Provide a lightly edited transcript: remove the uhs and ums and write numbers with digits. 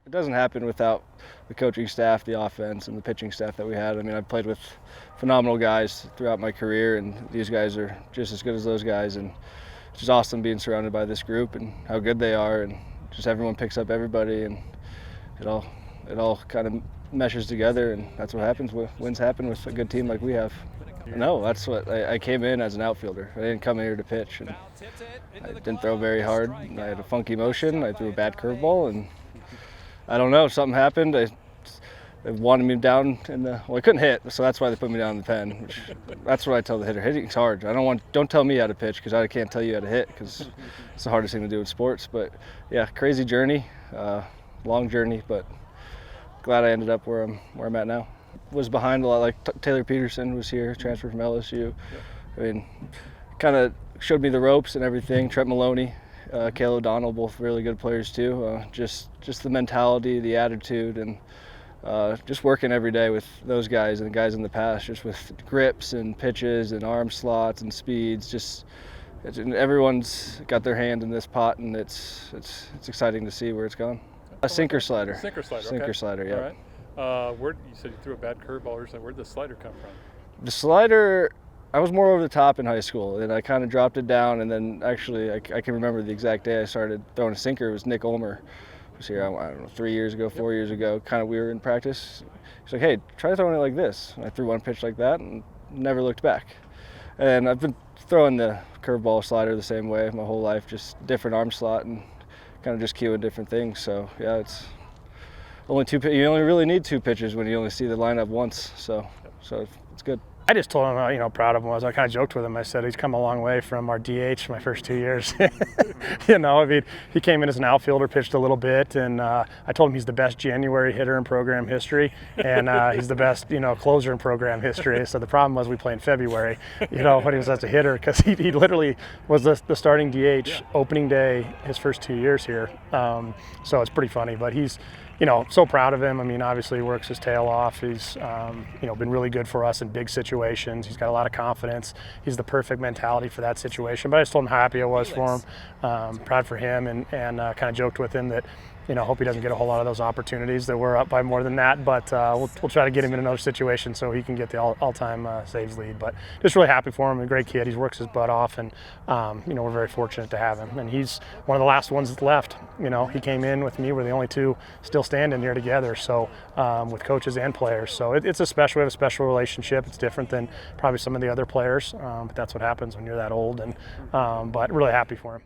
It doesn't happen without the coaching staff, the offense, and the pitching staff that we had. I mean, I've played with phenomenal guys throughout my career, and these guys are just as good as those guys. And it's just awesome being surrounded by this group and how good they are, and just everyone picks up everybody, and it all kind of meshes together, and that's what happens. Wins happen with a good team like we have. No, that's what I came in as an outfielder. I didn't come in here to pitch, and I didn't throw very hard. I had a funky motion. I threw a bad curveball, and I don't know, something happened. They wanted me down I couldn't hit, so that's why they put me down in the pen. That's what I tell the hitter. Hitting's hard. Don't tell me how to pitch, because I can't tell you how to hit, because it's the hardest thing to do in sports. But yeah, crazy journey, long journey, but glad I ended up where I'm at now. Was behind a lot, like Taylor Peterson was here, transferred from LSU. I mean, kind of showed me the ropes and everything. Trent Maloney, Cale O'Donnell, both really good players too. Just the mentality, the attitude, and just working every day with those guys and the guys in the past, just with grips and pitches and arm slots and speeds. Everyone's got their hand in this pot, and it's exciting to see where it's gone. A sinker slider. Sinker slider. Sinker okay. slider. Yeah. All right. You said you threw a bad curveball or something. Where'd the slider come from? The slider, I was more over the top in high school, and I kind of dropped it down, and then actually I can remember the exact day I started throwing a sinker. It was Nick Ulmer, who was here, I don't know, 3 years ago, 4 years ago. We were in practice. He's like, hey, try throwing it like this. And I threw one pitch like that and never looked back. And I've been throwing the curveball slider the same way my whole life, just different arm slot and kind of just cueing different things. So yeah, it's only you only really need two pitches when you only see the lineup once, so it's good. I just told him how proud of him I was. I kind of joked with him. I said he's come a long way from our DH my first 2 years. I mean, he came in as an outfielder, pitched a little bit, and I told him he's the best January hitter in program history, and he's the best closer in program history. So the problem was we play in February, when he was as a hitter, because he literally was the starting DH opening day his first 2 years here. So it's pretty funny, but he's so proud of him. I mean, obviously he works his tail off. He's, been really good for us in big situations. He's got a lot of confidence. He's the perfect mentality for that situation. But I just told him how happy I was for him, proud for him, and kind of joked with him that, hope he doesn't get a whole lot of those opportunities, that we're up by more than that. But we'll try to get him in another situation so he can get the all-time saves lead. But just really happy for him. A great kid. He works his butt off, and we're very fortunate to have him. And he's one of the last ones that's left. He came in with me. We're the only two still standing here together. So with coaches and players. So we have a special relationship. It's different than probably some of the other players. But that's what happens when you're that old. And but really happy for him.